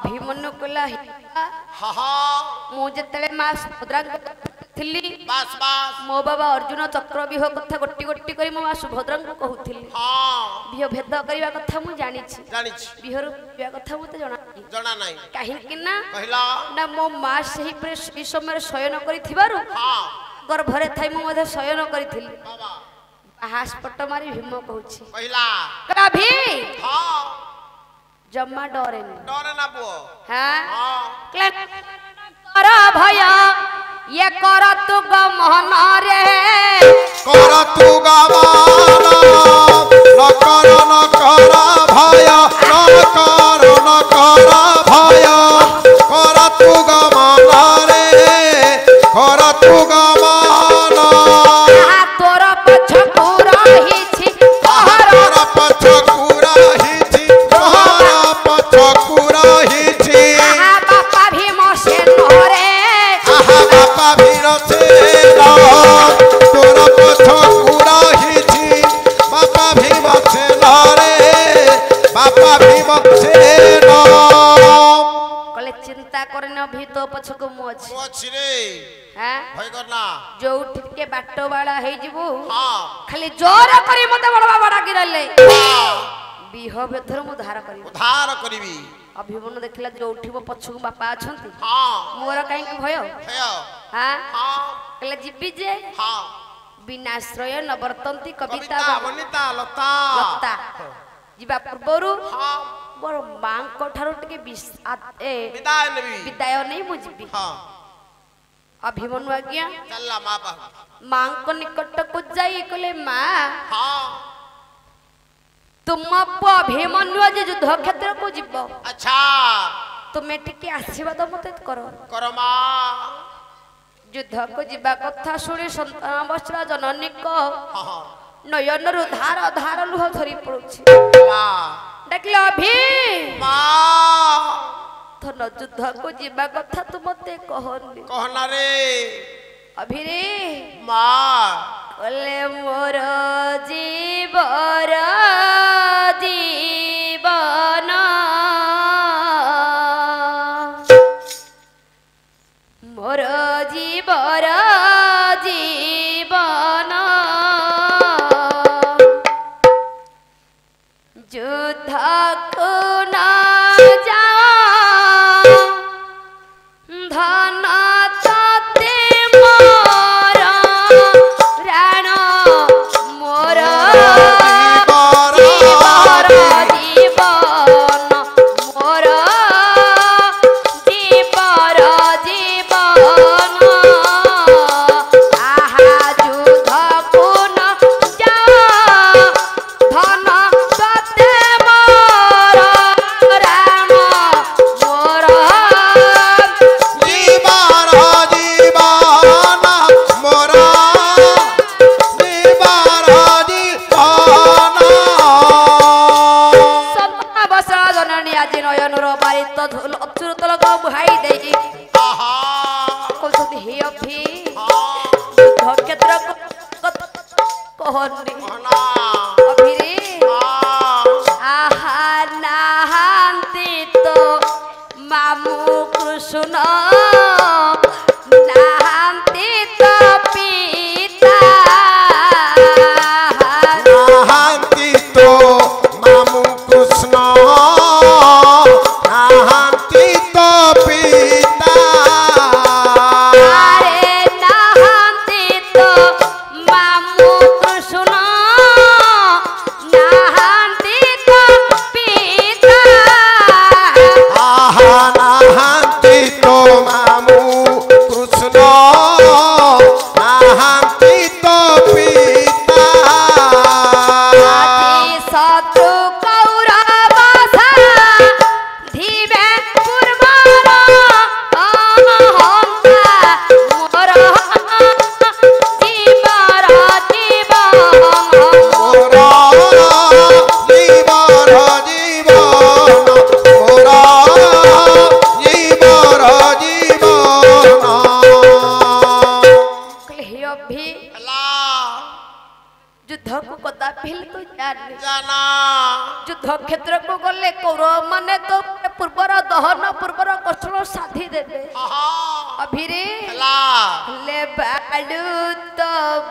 अभिमन्यु कहला मु जेतले मां सुभद्रा थिली बास बास मो बाबा अर्जुन चक्रव्यूह कथा गोटी गोटी करी मो मां सुभद्रा को कहूथिली बिह भेद करबा कथा मु जानि छी बिहर बिया कथा मते जणा नाही काहे कि ना कहला ना मो मां सही प्रे समय शयन करी थिबारु गर्भरे थाई मु मधे शयन करी थिली हासपट मारी भीम कहूची कहला करा भी जम्मा डरे ना बो हां कर भया ये कर तू गमन रे कर तू गमन न कर भय न कर भय कर तू गमन रे कर तू गमन तोर पछकु रही तोर पछकु रही तोर पछकु रही बापा भीम से नरे बापा भीम से तोर पछकु रही बापा भीम से नरे बापा भीम से कले चिंता करना भी तो पछकु मोछ रे हां भय करना जो के बाटो बाड़ा हे जिवु खाली जोर करी मते बडवा बडा गिरले बिह बेथर मु धार करिबी अभिमन्यु देखला जो उठिबो पछकु बापा अछंती मोर काई भय हां कले जिबी जे विनाश्रय नवर्तंती कविता वनिता लता जीवा पूर्वरु मोर मां को ठारो टिके विदाय नहीं मु जिबी अभिमन्यु आज्ञा चलला मां मां को निकट को जाई कहले मां तुम अभिमन्यु जे युद्ध क्षेत्र को जीव अच्छा तुमे टिके आशीर्वाद मते करो मां युद्ध को जीवा कथा सुनी संतान बसरा जननी को नयन रु धार धार लुह झरी पड़ुछि डाकले अभी मां धन युद्ध को जीवा कथा तू मते कहना रे अभी रे मां कले मोर जीवर जीवन मोर जीवर जीवन युद्ध को ना जाओ धन ताते मोर राण मोर जीवर जीवन मोर जीवर जीवन आहा युद्ध को न जाओ धन ताते मोर राण मोर जीवन जीवन मोर संतना बसरा जननी आज नयनर बारित धुल अचुर तलक बुहाई देई कहते हे अभी युद्ध क्षेत्र कहनी अभी रे आहा नाहांती तो मामू कृष्ण नाहांती तो पिता नाहंती तो मामू कृष्ण नाहंती तो पिता अरे नाहांती तो मामू कृष्ण नाहांती तो पिता आहा नाहंती तो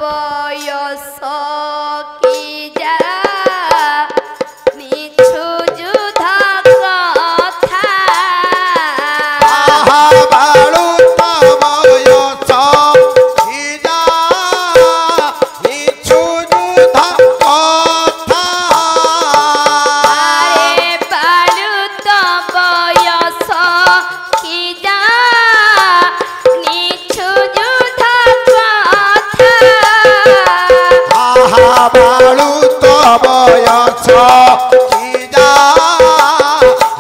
बयस की जा निछु युद्ध कथा आहा बाळू तबयस इजा निछु युद्ध कथा आरे बालु बयस की जा निछु युद्ध कथा आहा बाळू तबयस इजा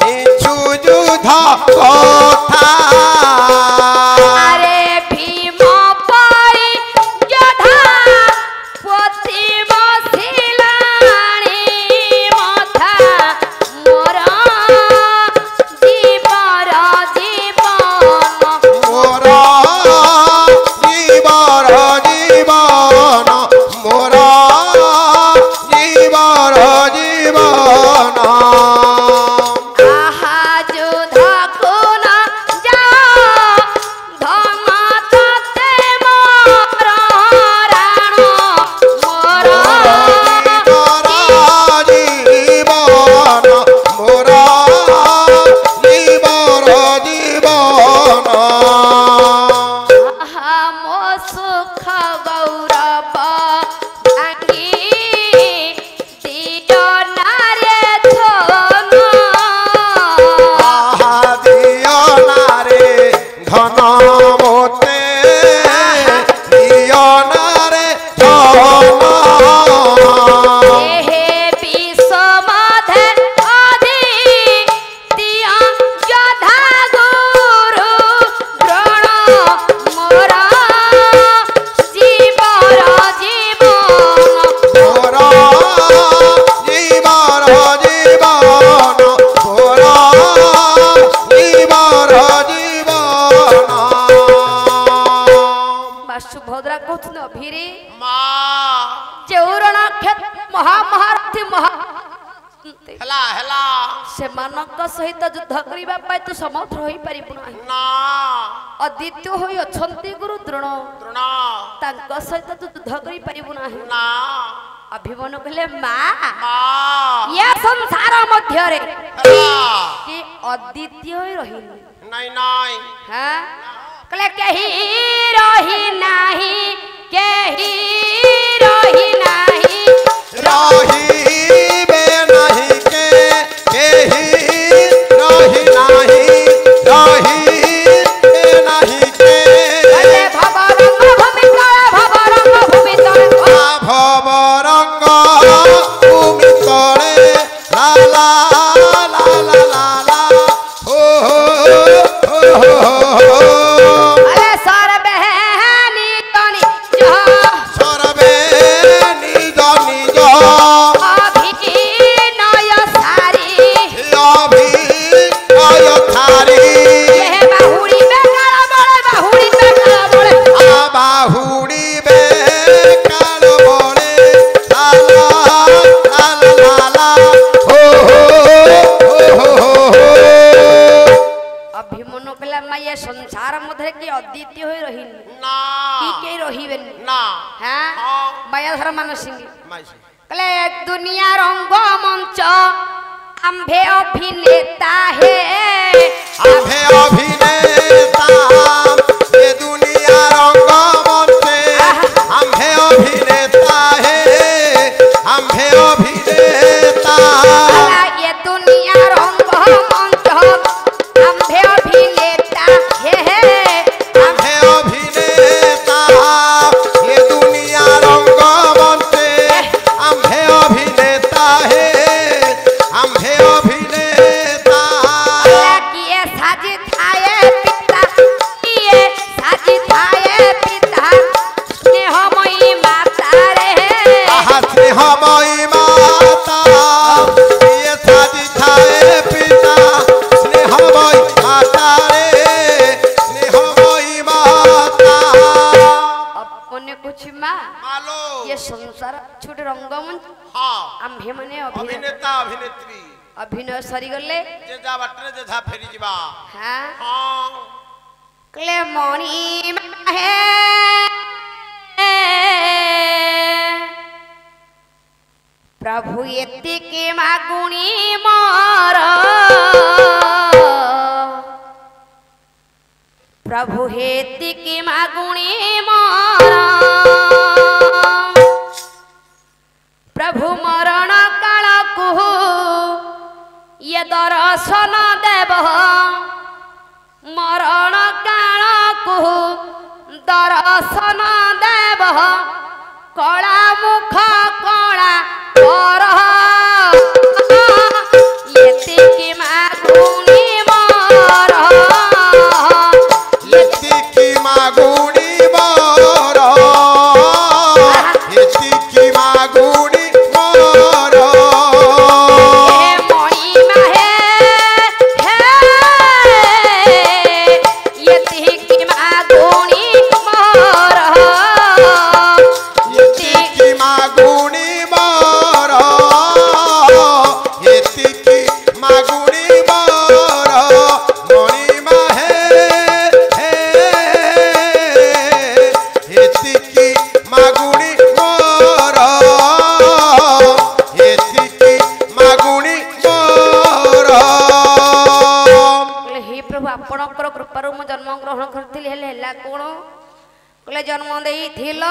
निछु युद्ध कथा आरे भीम परी योद्धा पोथी बसिलाणी मथा मोर जीवर जीवन मोर जीवर जीवन मोर जीवर जीवन आहा युद्ध कोन जाओ धन तते मोर राण मोर जीवन मोर जीवर जीवन आहा मो सुख गौरव भांगी दियो नारे धन आहा दियो नारे धन मोते दियो नारे धन हे विषमधे अदितिय योद्धा गुरु द्रोण मोर जीवर जीवन मोर जीवर जीवन मोर जीवर जीवन सुभद्रा कहते अभिरे ମା चौरण महामहारथी महा ହେଲା ହେଲା ସେମାନଙ୍କ ସହିତ ଯୁଦ୍ଧ କରିବା ପାଇଁ ତୁ ସମର୍ଥ ହୋଇପାରିବୁ ନାହିଁ ନା ଅଦିତ୍ୟ ହୋଇ ଅଛନ୍ତି ଗୁରୁ ଦ୍ରୋଣ ତୃଣ ତାଙ୍କ ସହିତ ତୁ ଯୁଦ୍ଧ କରିପାରିବୁ ନାହିଁ ନା ଅଭିମନ୍ୟୁ କହିଲେ ମା ମା ଏ ସଂସାର ମଧ୍ୟରେ ହେଲା କି ଅଦିତ୍ୟ ହୋଇ ରହିନି ନାଇଁ ନାଇଁ ହଁ କହିଲେ କେହି ରହି ନାହିଁ କେହି ରହି ନାହିଁ रहिबे नहीं के केही रही नहीं रहिबे नहीं के କହିଲେ ଭବରଙ୍ଗ ଭୂମି ତଳେ ଭବରଙ୍ଗ ଭୂମି ତଳେ भवरंग भूमि तले ला ला ला ला ला ला हो हो हो हो अरे सरबे नितनि जह सर्वे निज निज अभिनय सारी अभिनय थारी यह बाहुड़ी में काला बड़े बाहुड़ी में काला बड़े बाहुड़ी बे काल बोले ला ला ला ला ला हो हो हो हो अभिमन्यु कहला मैं ये संसार मध्य की अद्वितीय होई रहिनी ନା की के रहिबेनी ନା हां ହଁ मायाधर मानसिंह ମାଇସି कहले दुनिया रंग मंच आंभे अभिनेता है आभे अभिनेता ये दुनिया रंग मंचे आम्भे अभिनेता है आम्भे अभिनेता अला ये दुनिया रंग मंच आंभे अभिनेता है आम्भे अभिनेता ये दुनिया रंग मंचे आम्भे अभिनेता है आम्भे अभिनेता अला किए साजी थाए पिता किए साजी थाए पिता स्नेहमयी माता रे स्नेहमयी माता ये साजी थाए पिता स्नेहमयी माता रे स्नेहमयी माता अपने कुछ माँ ମାଲୋ ये संसार छोटे रंगमंच ହଁ आम्भे माने अभिनय ଅଭିନେତା ଅଭିନେତ୍ରୀ अभिनय सरी गले ଯେ ଯା ବାଟରେ ଯେ ଯା ଫେରି ଯିବା हाँ ହଁ क्ले मणि है प्रभु एतिके मागुणी मोर प्रभु हेतिके मागुणी मोर प्रभु मरण काल कुहु ये दर्शन देव मरण काल कुहु दर्शन देव कला मुख कला कर एतिके मागुणी मोर एतिके मागुणी मोर एतिके मागुणी मोर हे महिमा हे एतिके मागुणी मोर एतिके मागुणी मोर एतिके मागुणी मोर मणिमा हे एतिके मागुणी मोर एतिके मागुणी मोर कहले हे प्रभु आपणकर कृपारू मु जन्म ग्रहण करथिली हेले ହେଲା कोन कहले जन्म देइथिल